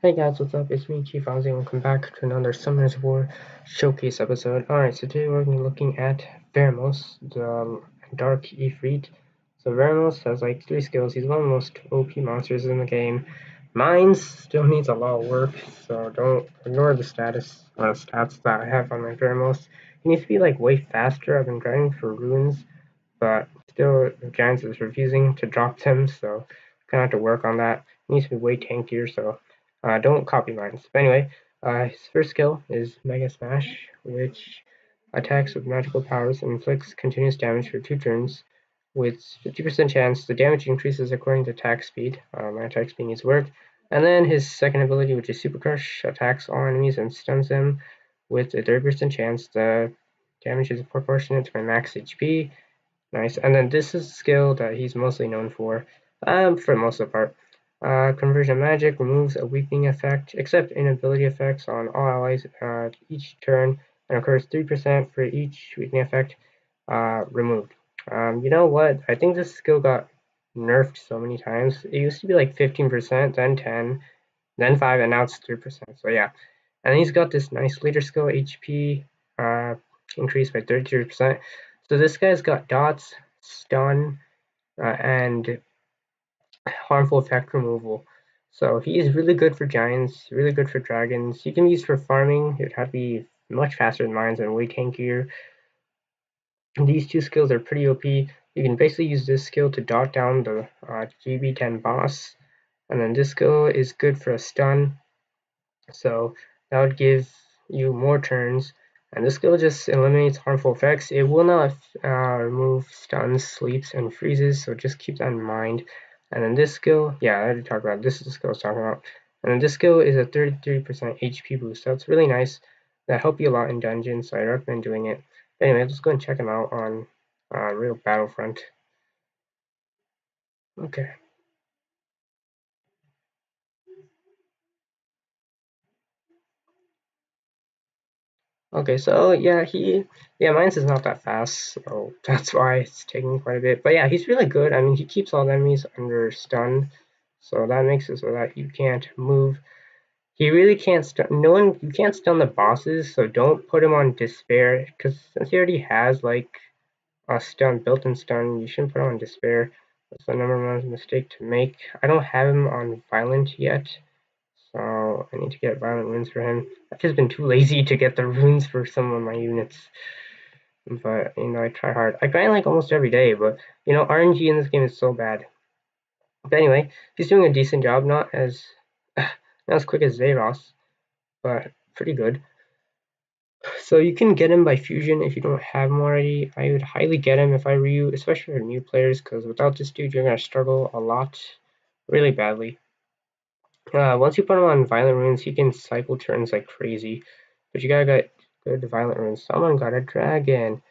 Hey guys, what's up? It's me, Chief Ozzy, and welcome back to another Summoners War Showcase episode. Alright, so today we're going to be looking at Veromos, the Dark Ifrit. So Veromos has like 3 skills. He's one of the most OP monsters in the game. Mines still needs a lot of work, so don't ignore the stats that I have on my Veromos. He needs to be like way faster. I've been grinding for runes, but still Giants is refusing to drop them, so gonna have to work on that. He needs to be way tankier, so don't copy mine. But anyway, his first skill is Mega Smash, which attacks with magical powers and inflicts continuous damage for 2 turns. With 50% chance, the damage increases according to attack speed. My attack speed needs work. And then his second ability, which is Super Crush, attacks all enemies and stuns them. With a 30% chance, the damage is proportionate to my max HP. Nice. And then this is a skill that he's mostly known for the most of the part. Conversion Magic removes a weakening effect, except inability effects on all allies each turn, and occurs 3% for each weakening effect removed. You know what? I think this skill got nerfed so many times. It used to be like 15%, then 10, then 5, and now it's 3%. So yeah. And he's got this nice leader skill HP uh, increased by 33%. So this guy's got dots, stun, and harmful effect removal. So he's really good for giants, really good for dragons. He can be used for farming. It would have to be much faster than mines and way tankier. These two skills are pretty OP. You can basically use this skill to dot down the GB10 boss. And then this skill is good for a stun. So that would give you more turns. And this skill just eliminates harmful effects. It will not remove stuns, sleeps, and freezes, so just keep that in mind. And then this skill, yeah, I already talked about this is the skill I was talking about. And then this skill is a 33% HP boost, so it's really nice. That help you a lot in dungeons, so I recommend doing it. But anyway, let's go and check him out on real Battlefront. Okay. Okay, so yeah, mine's is not that fast, so that's why it's taking quite a bit. But yeah, he's really good. I mean, he keeps all the enemies under stun, so that makes it so that you can't move. He really can't stun. No one, you can't stun the bosses, so don't put him on despair, because since he already has like a stun, built-in stun, you shouldn't put him on despair. That's the number one mistake to make. I don't have him on violent yet, so I need to get violent runes for him. I've just been too lazy to get the runes for some of my units. But I try hard. I grind like almost every day, but RNG in this game is so bad. But anyway, he's doing a decent job, not as quick as Zeros, but pretty good. So you can get him by fusion if you don't have him already. I would highly get him if I were you, especially for new players, because without this dude, you're gonna struggle a lot, really badly. Once you put him on violent runes, he can cycle turns like crazy. But you gotta get good violent runes. Someone got a dragon.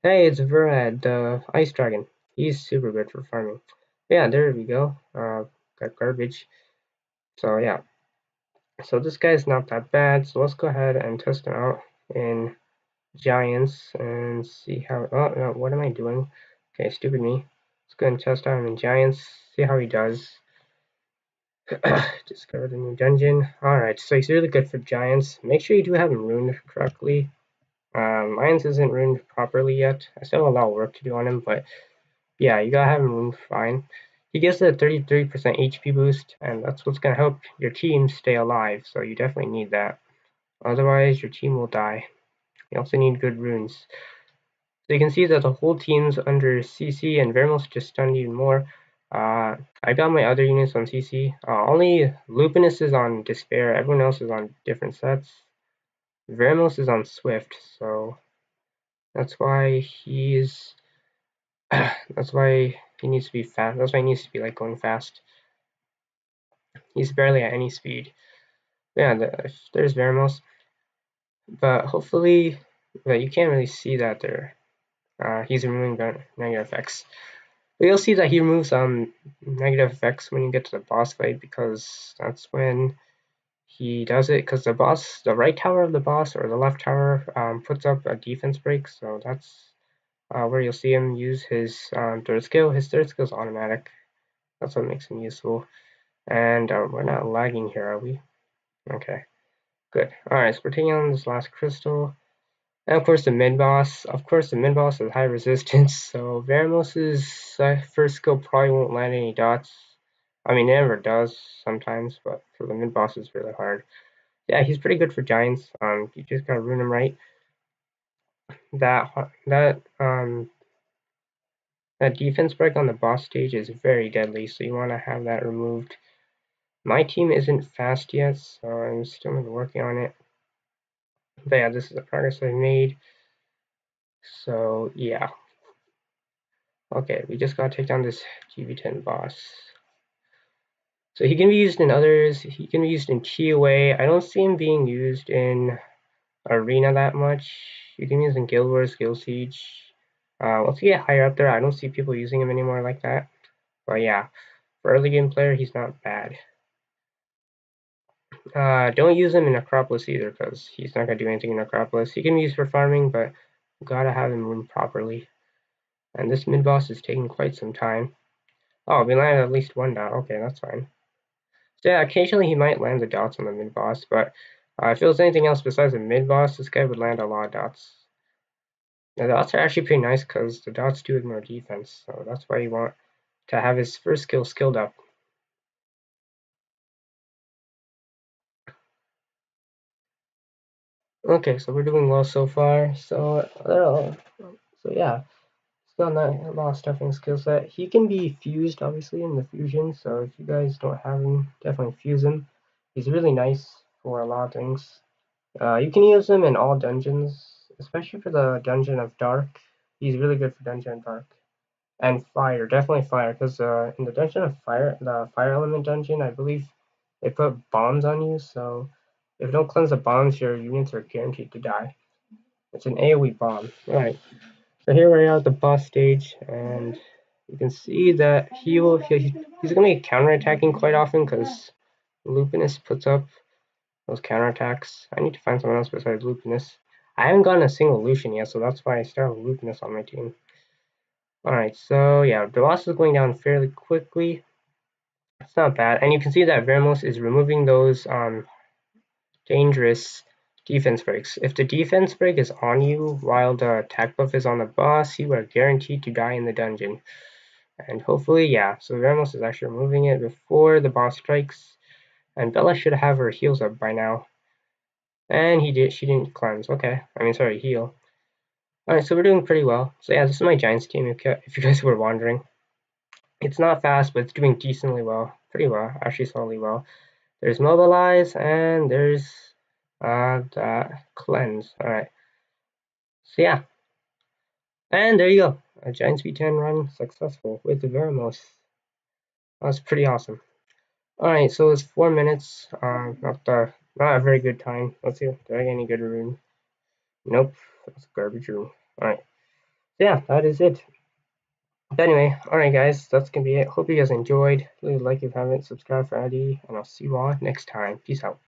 Hey, it's Verad, the ice dragon. He's super good for farming. Yeah, there we go. Got garbage. So yeah. So this guy's not that bad. So let's go ahead and test him out in giants and see how. Oh no, what am I doing? Okay, stupid me. Let's go and test out him in giants. See how he does. Discover the new dungeon. Alright, so he's really good for giants. Make sure you do have him runed correctly. Mine isn't runed properly yet. I still have a lot of work to do on him, but yeah, you gotta have him runed fine. He gets a 33% HP boost, and that's what's gonna help your team stay alive, so you definitely need that. Otherwise, your team will die. You also need good runes. So you can see that the whole team's under CC, and Veromos just stunned even more. I got my other units on CC. Only Lupinus is on Despair. Everyone else is on different sets. Veromos is on Swift, so that's why he's. That's why he needs to be fast. That's why he needs to be like going fast. He's barely at any speed. Yeah, there's Veromos, but hopefully, but you can't really see that there. He's removing negative effects. But you'll see that he removes negative effects when you get to the boss fight, because that's when he does it. Because the right tower of the boss or the left tower puts up a defense break, so that's where you'll see him use his third skill. His third skill is automatic. That's what makes him useful. And we're not lagging here, are we? Okay, good. Alright, so we're taking on this last crystal. And of course the mid-boss. Of course the mid-boss has high resistance, so Veromos' first skill probably won't land any dots. I mean, it never does sometimes, but for the mid-boss it's really hard. Yeah, he's pretty good for giants. You just gotta rune him right. That defense break on the boss stage is very deadly, so you want to have that removed. My team isn't fast yet, so I'm still working on it. But yeah, this is the progress I've made. So yeah. Okay, we just gotta take down this GB10 boss. So he can be used in others. He can be used in TOA. I don't see him being used in Arena that much. You can use in Guild Wars, Guild Siege. Once you get higher up there, I don't see people using him anymore like that. But yeah, for early game player, he's not bad. Don't use him in Acropolis either, because he's not going to do anything in Acropolis. He can be used for farming, but gotta have him roomed properly. And this mid-boss is taking quite some time. Oh, we landed at least one dot. Okay, that's fine. So yeah, occasionally he might land the dots on the mid-boss, but if it was anything else besides the mid-boss, this guy would land a lot of dots. The dots are actually pretty nice, because the dots do ignore defense, so that's why you want to have his first skill skilled up. Okay, so we're doing well so far. So yeah, still not a lot of stuff in skill set. He can be fused, obviously, in the fusion. So if you guys don't have him, definitely fuse him. He's really nice for a lot of things. You can use him in all dungeons, especially for the Dungeon of Dark. He's really good for Dungeon of Dark. And Fire, definitely Fire, because in the Dungeon of Fire, the Fire Element dungeon, I believe they put bombs on you, so if you don't cleanse the bombs, your units are guaranteed to die. It's an AoE bomb. Right. So here we are at the boss stage, and you can see that he's going to be counterattacking quite often because Lupinus puts up those counterattacks. I need to find someone else besides Lupinus. I haven't gotten a single Lucian yet, so that's why I started with Lupinus on my team. Alright, so yeah, the boss is going down fairly quickly. It's not bad, and you can see that Veromos is removing those dangerous defense breaks. If the defense break is on you while the attack buff is on the boss, you are guaranteed to die in the dungeon. And hopefully, yeah, so Veromos is actually removing it before the boss strikes. And Bella should have her heals up by now. And she didn't cleanse. Okay, sorry, heal. Alright, so we're doing pretty well. So yeah, this is my Giants team, if you guys were wondering. It's not fast, but it's doing decently well. Pretty well, actually solidly well. There's Mobilize, and there's that Cleanse. Alright. So yeah. And there you go. A Giants V10 run successful with the Veromos. That's pretty awesome. Alright, so it's 4 minutes. Not a very good time. Let's see. Did I get any good rune? Nope. That's a garbage rune. Alright. So yeah, that is it. But anyway, alright guys, that's gonna be it. Hope you guys enjoyed. Leave a like if you haven't, subscribe for ID, and I'll see you all next time. Peace out.